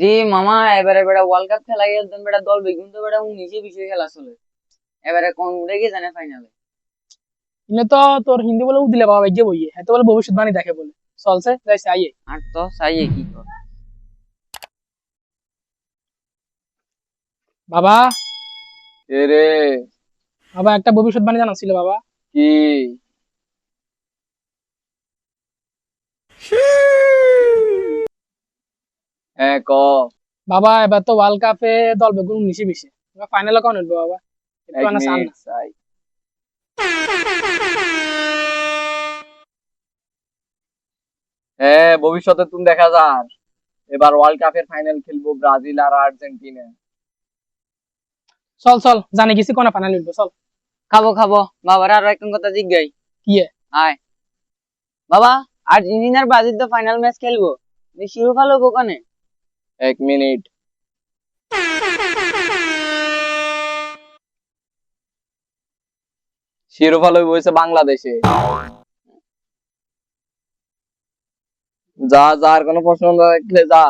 রে মামা, এবারে বেটা ওয়ার্ল্ড কাপ খেলা একদম বেটা দল বেগুন তো বেটা নিজে বিষয়ে খেলা চলে। এবারে কোন উঠে গিয়ে জানে ফাইনালে। ইনে তো তোর হিন্দি বলে দিলে বাবা গিয়ে বইয়ে এত বলে ভবিষ্যৎবাণী দেখে বলে চলছে যাইছে আইয়ে আর তো চাই কি কর। বাবা। এ রে, বাবা একটা ভবিষ্যৎবাণী জানা ছিল বাবা। কি? হ্যাঁ, ক। বাবা এবার তো ওয়ার্ল্ড কাপে দল বেগুন 19-20 এবার ফাইনালে কোন উঠবে বাবা? একটু এক আনা চান মিনিট না। চাই। হ্যাঁ, ভবিষ্যতে তুমি দেখা যার এবার ওয়ার্ল্ড কাপের ফাইনাল খেলবো ব্রাজিল আর আর্জেন্টিনা। চল চল জানি গেছি কোন ফাইনাল উঠবে চল। খাবো খাবো বাবার আর একটা কথা জিজ্ঞাই। কি আয় বাবা, আর্জেন্টিনার ব্রাজিল তো ফাইনাল ম্যাচ খেলবো, শিরোপা লোবো কোনে? এক মিনিট। শিরোপা লইব হইছে বাংলাদেশে। যা যা, আর কোনো প্রশ্ন না থাকলে যা।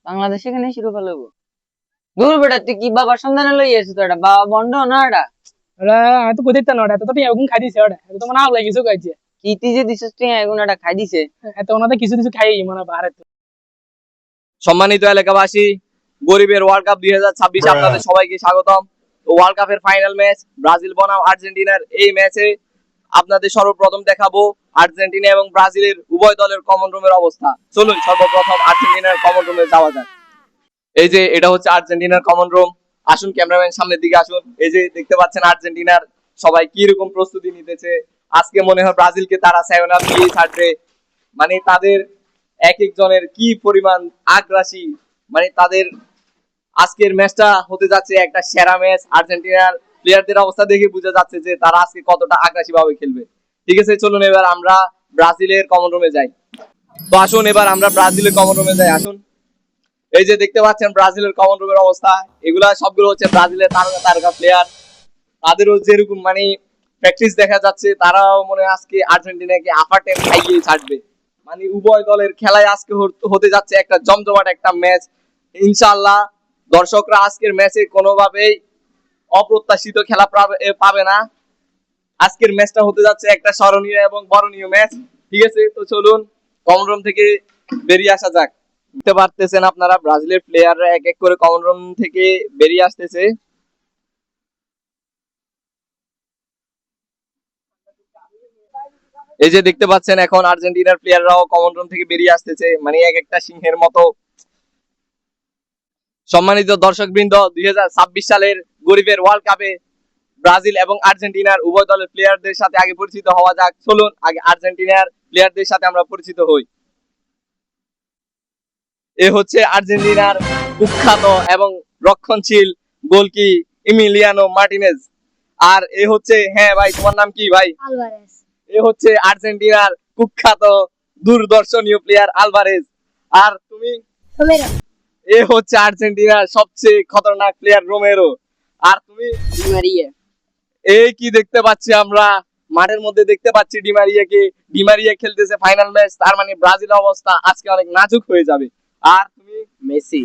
বাংলাদেশ এখানে শিরোপা লোবো? দূর বেটা, তুই কি বাবার সন্ধানে লই আসিস? তো এটা বাবা বন্ড না এটা। ওরা আমি তো বুঝতে না এত তো এরকম খাই দিছে ওটা এত তো মানে আউলাই কিছু খাইছে কি তুই যে দিছিস তুই এখন এটা খাই দিছে। এত ওনাদের কিছু কিছু খাই মানে বাহারে সম্মানিত এলাকাবাসী, গরিবের ওয়ার্ল্ড কাপ 2026 আপনাদের সবাইকে স্বাগতম। ওয়ার্ল্ড কাপের ফাইনাল ম্যাচ ব্রাজিল বনাম আর্জেন্টিনার এই ম্যাচে আপনাদের সর্বপ্রথম দেখাবো আর্জেন্টিনা এবং ব্রাজিলের উভয় দলের কমন রুমের অবস্থা। চলুন সর্বপ্রথম আর্জেন্টিনার কমন রুমে যাওয়া যাক। এই যে এটা হচ্ছে আর্জেন্টিনার কমন রুম। আসুন ক্যামেরাম্যান সামনের দিকে আসুন। এই যে দেখতে পাচ্ছেন আর্জেন্টিনার সবাই কি রকম প্রস্তুতি নিতেছে। আজকে মনে হয় ব্রাজিলকে তারা সায়োনার দিয়ে ছাড়বে। মানে তাদের এক একজনের কি পরিমাণ আগ্রাসী, মানে তাদের আজকের ম্যাচটা হতে যাচ্ছে একটা সেরা ম্যাচ। আর্জেন্টিনার প্লেয়ারদের অবস্থা দেখে বোঝা যাচ্ছে যে তারা আজকে কতটা আগ্রাসী ভাবে খেলবে। ঠিক আছে, চলুন এবার আমরা ব্রাজিলের কমন রুমে যাই। তো আসুন এবার আমরা ব্রাজিলের কমন রুমে যাই। আসুন, এই যে দেখতে পাচ্ছেন ব্রাজিলের কমন রুমের অবস্থা। এগুলা সবগুলো হচ্ছে ব্রাজিলের তারকা তারকা প্লেয়ার। তাদেরও যেরকম মানে প্র্যাকটিস দেখা যাচ্ছে, তারাও মনে হয় আজকে আর্জেন্টিনাকে আপার টাইম খাইয়ে ছাড়বে। মানে উভয় দলের খেলায় আজকে হতে যাচ্ছে একটা জমজমাট একটা ম্যাচ ইনশাআল্লাহ। দর্শকরা আজকের ম্যাচে কোনোভাবেই অপ্রত্যাশিত খেলা পাবে না। আজকের ম্যাচটা হতে যাচ্ছে একটা স্মরণীয় এবং বরণীয় ম্যাচ। ঠিক আছে, তো চলুন কমন রুম থেকে বেরিয়ে আসা যাক। দেখতে পারতেছেন আপনারা ব্রাজিলের প্লেয়াররা এক এক করে কমন রুম থেকে বেরিয়ে আসতেছে। এই যে দেখতে পাচ্ছেন এখন আর্জেন্টিনার প্লেয়াররাও কমন রুম থেকে বেরিয়ে আসতেছে, মানে এক একটা সিংহের মতো। সম্মানিত দর্শকবৃন্দ, 2026 সালের গরিবের ওয়ার্ল্ড কাপে ব্রাজিল এবং আর্জেন্টিনার উভয় দলের প্লেয়ারদের সাথে আগে পরিচিত হওয়া যাক। চলুন আগে আর্জেন্টিনার প্লেয়ারদের সাথে আমরা পরিচিত হই। এ হচ্ছে আর্জেন্টিনার কুখ্যাত এবং রক্ষণশীল গোলকি ইমিলিয়ানো মার্টিনেজ। আর এ হচ্ছে, হ্যাঁ ভাই তোমার নাম কি ভাই? আলভারেজ। এ হচ্ছে আর্জেন্টিনার কুখ্যাত দূরদর্শনীয় প্লেয়ার আলভারেজ। আর তুমি? রোমেরো। এ হচ্ছে আর্জেন্টিনার সবচেয়ে খতরনাক প্লেয়ার রোমেরো। আর তুমি? Di Maria. এই কি দেখতে পাচ্ছি আমরা মাঠের মধ্যে, দেখতে পাচ্ছি ডিমারিয়াকে। ডিমারিয়া খেলতেছে ফাইনাল ম্যাচ, তার মানে ব্রাজিলের অবস্থা আজকে অনেক নাজুক হয়ে যাবে। আর তুমি? মেসি।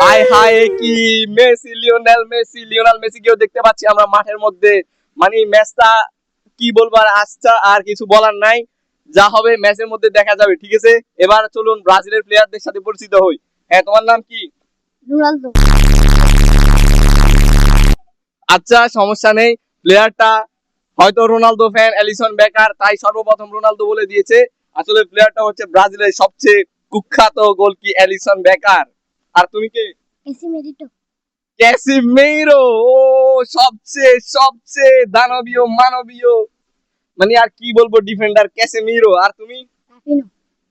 আয় হায়, কি মেসি, লিওনেল মেসি কেও দেখতে পাচ্ছি আমরা মাঠের মধ্যে। মানে ম্যাচটা কি বলবো, আর আচ্ছা আর কিছু বলার নাই। যা হবে ম্যাচের মধ্যে দেখা যাবে। ঠিক আছে, এবার চলুন ব্রাজিলের প্লেয়ারদের সাথে পরিচিত হই। হ্যাঁ, তোমার নাম কি? রোনালদো। আচ্ছা, সমস্যা নেই। প্লেয়ারটা হয়তো রোনালদো ফ্যান, এলিসন বেকার, তাই সর্বপ্রথম রোনালদো বলে দিয়েছে। আসলে প্লেয়ারটা হচ্ছে ব্রাজিলের সবচেয়ে কুখ্যাত গোলকি এলিসন বেকার। আর তুমি কে? ক্যাসিমেরিটো। ক্যাসিমেইরো। ও, সবচেয়ে সবচেয়ে দানবীয় মানবীয়, মানে আর কি বলবো, ডিফেন্ডার ক্যাসিমিরো। আর তুমি? রাফিনো।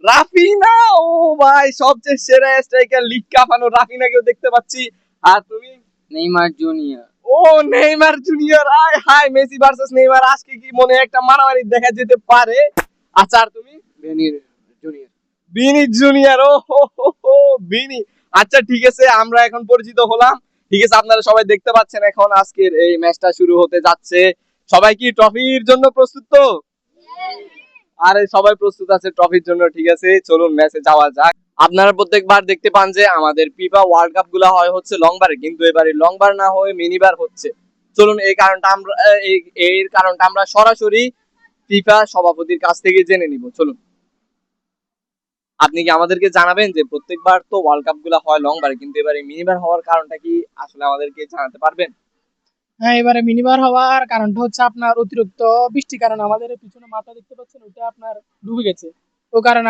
রাফিনা। ও ভাই, সবচেয়ে সেরা স্ট্রাইকার, লিগ কাঁপানো রাফিনাকেও দেখতে পাচ্ছি। আর তুমি? Neymar junior. ও, নেইমার জুনিয়র। আয় হায়, মেসি ভার্সেস নেইমার, আজকে কি মনে হয় একটা মারামারি দেখা যেতে পারে। আচ্ছা, আর তুমি? বেনির জুনিয়র। বিনি জুনিয়র। ও হো হো হো, বিনি। আচ্ছা ঠিক আছে, আমরা এখন পরিচিত হলাম। ঠিক আছে, আপনারা সবাই দেখতে পাচ্ছেন এখন আজকের এই ম্যাচটা শুরু হতে যাচ্ছে। সবাই কি ট্রফির জন্য প্রস্তুত তো? আরে সবাই প্রস্তুত আছে ট্রফির জন্য। ঠিক আছে, চলুন ম্যাচে যাওয়া যাক। আপনারা প্রত্যেকবার দেখতে পান যে আমাদের ফিফা ওয়ার্ল্ড কাপ গুলা হয় হচ্ছে লং বারে, কিন্তু এবারে লং বার না হয়ে মিনি বার হচ্ছে। চলুন এর কারণটা আমরা সরাসরি ফিফা সভাপতির কাছ থেকে জেনে নিব। চলুন, আপনি কি আমাদেরকে জানাবেন যে প্রত্যেকবার তো ওয়ার্ল্ড কাপ গুলা হয় লং বারে, কিন্তু এবারে মিনি বার হওয়ার কারণটা কি আসলে আমাদেরকে জানাতে পারবেন? হ্যাঁ, এবারে মিনিবার হওয়ার কারণটা হচ্ছে আপনার অতিরিক্ত বৃষ্টির কারণে আমাদের পিছনে মাথা দেখতে পাচ্ছেন ওটা আপনার ডুবে গেছে। ও কারণে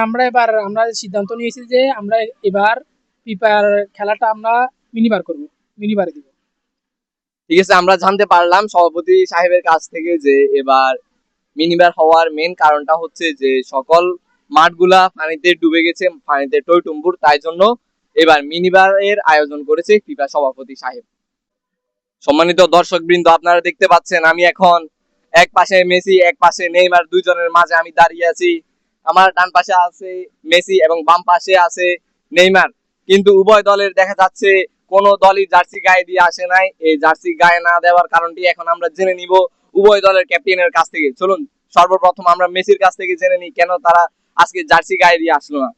আমরা সিদ্ধান্ত নিয়েছি যে আমরা এবার ফিফার খেলাটা আমরা মিনিবার করব, মিনিবারে দিব। ঠিক আছে, আমরা জানতে পারলাম সভাপতি সাহেবের কাছ থেকে যে এবার মিনিবার হওয়ার মেন কারণটা হচ্ছে যে সকল মাঠগুলা পানিতে ডুবে গেছে, পানিতে টইটুম্বুর, তাই জন্য এবার মিনিবারের আয়োজন করেছে ফিফা সভাপতি সাহেব। সম্মানিত দর্শক বৃন্দ, আপনারা দেখতে পাচ্ছেন আমি এখন এক পাশে মেসি এক পাশে নেইমার, দুইজনের মাঝে আমি দাঁড়িয়ে আছি। আমার ডান পাশে আছে মেসি এবং বাম পাশে আছে নেইমার, কিন্তু উভয় দলের দেখা যাচ্ছে কোন দলই জার্সি গায়ে দিয়ে আসে নাই। এই জার্সি গায়ে না দেওয়ার কারণটি এখন আমরা জেনে নিব উভয় দলের ক্যাপ্টেনের কাছ থেকে। চলুন সর্বপ্রথম আমরা মেসির কাছ থেকে জেনে নিই কেন তারা আজকে জার্সি গায়ে দিয়ে আসলো না।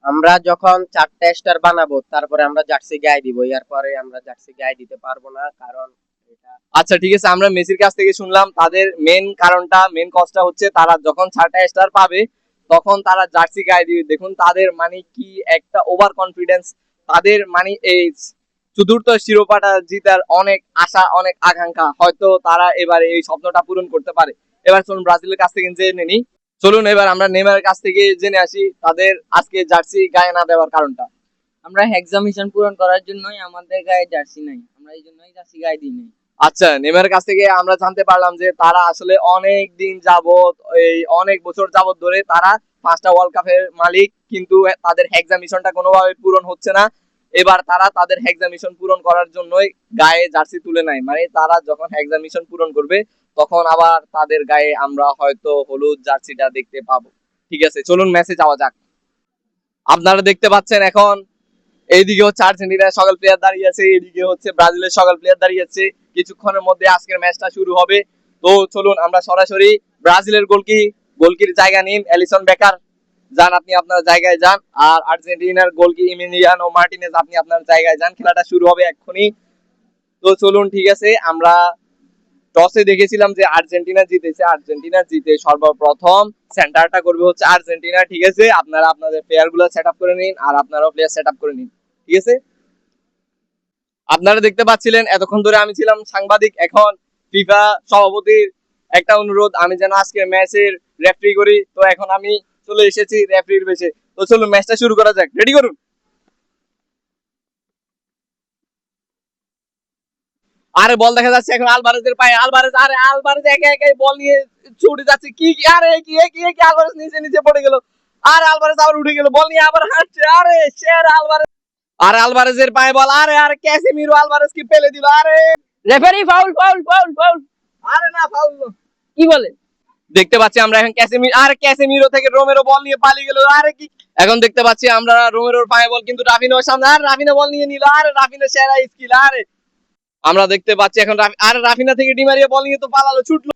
আমরা যখন 4টা স্টার বানাবো তারপরে আমরা জার্সি গায়ে দিব, এরপরে আমরা জার্সি গায়ে দিতে পারবো না, কারণ এটা আচ্ছা ঠিক আছে, আমরা মেসির কাছ থেকে শুনলাম তাদের মেন কজটা হচ্ছে তারা যখন 6টা স্টার পাবে তখন তারা জার্সি গায়ে দিবে। দেখুন তাদের মানে কি একটা ওভার কনফিডেন্স, তাদের মানে এই চতুর্থ শিরোপাটা জিতার অনেক আশা, অনেক আকাঙ্ক্ষা, হয়তো তারা এবারে এই স্বপ্নটা পূরণ করতে পারে। এবার চলুন ব্রাজিলের কাছ থেকে জেনে নিই। চলুন এবার আমরা নেইমারের কাছ থেকে জেনে আসি তাদের আজকে জার্সি গায়ে না দেওয়ার কারণটা। আমরা হেক্সা মিশন পূরণ করার জন্যই আমাদের গায়ে জার্সি নাই, আমরা এই জন্যই জার্সি গায়ে দিই নাই। আচ্ছা, নেইমারের কাছ থেকে আমরা জানতে পারলাম যে তারা আসলে অনেক দিন যাবত, এই অনেক বছর যাবত ধরে তারা 5টা ওয়ার্ল্ড কাপের মালিক, কিন্তু তাদের হেক্সা মিশনটা কোনোভাবে পূরণ হচ্ছে না। এবার তারা তাদের হেক্সা মিশন পূরণ করার জন্যই গায়ে জার্সি তুলে নেয়, মানে তারা যখন হেক্সা মিশন পূরণ করবে তখন আবার তাদের গায়ে আমরা হয়তো হলুদ জার্সিটা দেখতে পাবো। ঠিক আছে, চলুন ম্যাচে যাওয়া যাক। আপনারা দেখতে পাচ্ছেন এখন এইদিকে হচ্ছে আর্জেন্টিনার সকল প্লেয়ার দাঁড়িয়ে আছে, এইদিকে হচ্ছে ব্রাজিলের সকল প্লেয়ার দাঁড়িয়ে আছে। কিছুক্ষণের মধ্যে আজকের ম্যাচটা শুরু হবে। তো চলুন আমরা সরাসরি ব্রাজিলের গোলকির জায়গা নিন এলিসন বেকার, যান আপনি আপনার জায়গায় যান। আর আর্জেন্টিনার গোলকি ইমিলিয়ানো মার্টিনেজ, আপনি আপনার জায়গায় যান, খেলাটা শুরু হবে এক্ষুনি। তো চলুন ঠিক আছে, আমরা টসে দেখেছিলাম যে আর্জেন্টিনা জিতেছে, আর্জেন্টিনা জিতে সর্বপ্রথম সেন্টারটা করবে হচ্ছে আর্জেন্টিনা। ঠিক আছে, আপনারা আপনাদের প্লেয়ার গুলো সেট আপ করে নিন, আর আপনারাও প্লেয়ার সেট আপ করে নিন। ঠিক আছে, আপনারা দেখতে পাচ্ছিলেন এতক্ষণ ধরে আমি ছিলাম সাংবাদিক, এখন ফিফা সভাপতির একটা অনুরোধ আমি যেন আজকের ম্যাচের রেফারি করি। তো এখন আমি চলে এসেছি রেফারির বেশে। তো চলুন ম্যাচটা শুরু করা যাক, রেডি করুন। আরে বল দেখা যাচ্ছে এখন আলভারেজের পায়ে, আলভারেজ একা একাই বল নিয়ে ছুটে যাচ্ছে, কি আলভারেজ নিচে নিচে পড়ে গেল। আর আলভারেজ আবার উঠে গেল, বল নিয়ে আবার হাঁটছে, আরে শের আলভারেজ, আর আলভারেজের পায়ে বল, আরে ক্যাসিমিরো আলভারেজ কি ফেলে দিল, আরে referee foul foul foul foul. আরে না ফাউল। কি বলে? দেখতে পাচ্ছি আমরা এখন ক্যাসিমিরো থেকে রোমেরো বল নিয়ে পালিয়ে গেল, আরে কি। এখন দেখতে পাচ্ছি আমরা রোমেরোর পায়ে বল, কিন্তু রাফিনোর সামনে, আর রাফিনো বল নিয়ে নিল, আরে রাফিনো সেরা স্কিল। আরে আমরা দেখতে পাচ্ছি এখন আরে রাফিনা থেকে ডিমারিয়া বল নিয়ে তো পালালো, ছুটলো।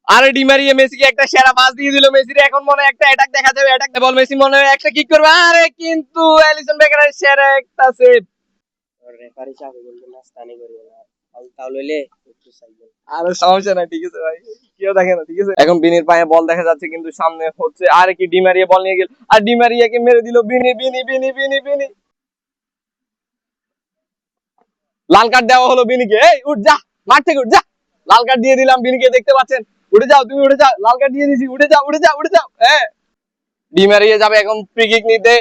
আরে ডিমারিয়া মেসিকে একটা সেরা পাস দিয়ে দিল, মেসির এখন মনে হয় একটা অ্যাটাক দেখা যাবে, অ্যাটাক বল মেসি মনে হয় একটা কিক করবে, আরে কিন্তু এলিসন বেকারের সেরা একটা সেভ। রেফারি সাহেব বলতে না স্থানীয় করি না, ফাউল টাউল হইলে একটু সাইকেল। আরে সমস্যা নাই, ঠিক আছে ভাই, কেউ দেখে না। ঠিক আছে, এখন বিনির পায়ে বল দেখা যাচ্ছে, কিন্তু সামনে হচ্ছে আরে কি ডিমারিয়া বল নিয়ে গেল, আর ডিমারিয়াকে মেরে দিল বিনি বিনি বিনি বিনি বিনি। লাল কার্ড দেওয়া হলো বিনিকে, এই উঠ যা, মাঠ থেকে উঠ যা। লাল কার্ড দিয়ে দিলাম বিনিকে, দেখতে পাচ্ছেন, উঠে যাও তুমি, উঠে যাও, লাল কার্ড দিয়ে দিয়েছি, উঠে যাও উঠে যাও উঠে যাও। হ্যাঁ, ডিমারিয়া যাবে এখন ফ্রি কিক নিতে,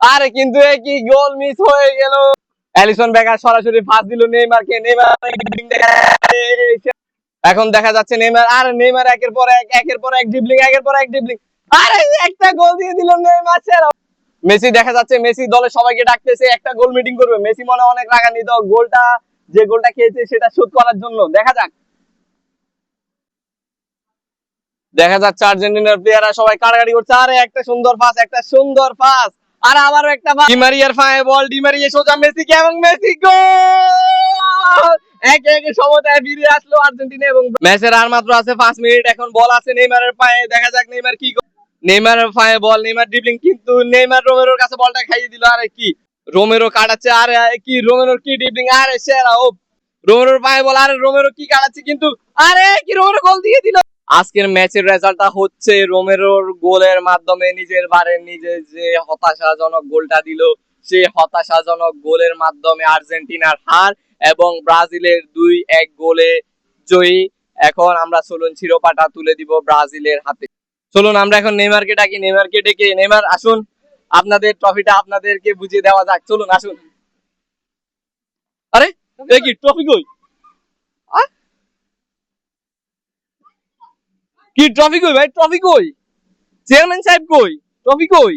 আরে কিন্তু কি গোল মিস হয়ে গেল। এলিসন বেকার সরাসরি পাস দিল নেইমারকে, নেইমার এখন দেখা যাচ্ছে নেইমার একের পর এক ড্রিবলিং, আরে একটা গোল দিয়ে দিল নেইমার সেরা। মেসি দেখা যাচ্ছে, মেসি দলের সবাইকে ডাকতেছে, একটা গোল মিটিং করবে। মেসি মনে অনেক রাগান্বিত, যে গোলটা খেয়েছে সেটা শোধ করার জন্য। দেখা যাচ্ছে আর্জেন্টিনার প্লেয়াররা সবাই কাড়াকাড়ি করছে, আরে একটা সুন্দর পাস, আর আবারও একটা পাস, ডিমারিয়ার পায়ে বল, ডিমারিয়া সোজা মেসিকে, এবং মেসি গোল। একে একে সমতায় ফিরে আসলো আর্জেন্টিনা, এবং ম্যাচের আর মাত্র আছে 5 মিনিট। এখন বল আছে নেইমারের পায়ে, দেখা যাক নেইমার কি করে। নেইমারের পায়ে বল, নেইমার ড্রিবলিং, কিন্তু নেইমার রোমেরোর কাছে বলটা খাইয়ে দিল। আরে কি রোমেরো কাটাচ্ছে, আরে কি রোমেরোর কি ড্রিবলিং, আরে সেরা ও রোমেরোর পায়ে বল, আরে রোমেরো কি কাটাচ্ছে, কিন্তু আরে কি রোমেরো গোল দিয়ে দিল। আজকের ম্যাচের রেজাল্টটা হচ্ছে রোমেরোর গোলের মাধ্যমে নিজের বারে নিজে যে হতাশাজনক গোলটা দিল, সেই হতাশাজনক গোলের মাধ্যমে আর্জেন্টিনার হার এবং ব্রাজিলের 2-1 গোলে জয়ী। এখন আমরা চলুন শিরোপাটা তুলে দিব ব্রাজিলের হাতে। চলুন আমরা এখন নেইমারকে ডাকি, নেইমারকে ডেকে, নেইমার আসুন, আপনাদের ট্রফিটা আপনাদেরকে বুঝিয়ে দেওয়া যাক, চলুন আসুন। আরে এ কি ট্রফি কই? আহ? কি ট্রফি কই ভাই, ট্রফি কই? চেয়ারম্যান সাহেব কই, ট্রফি কই?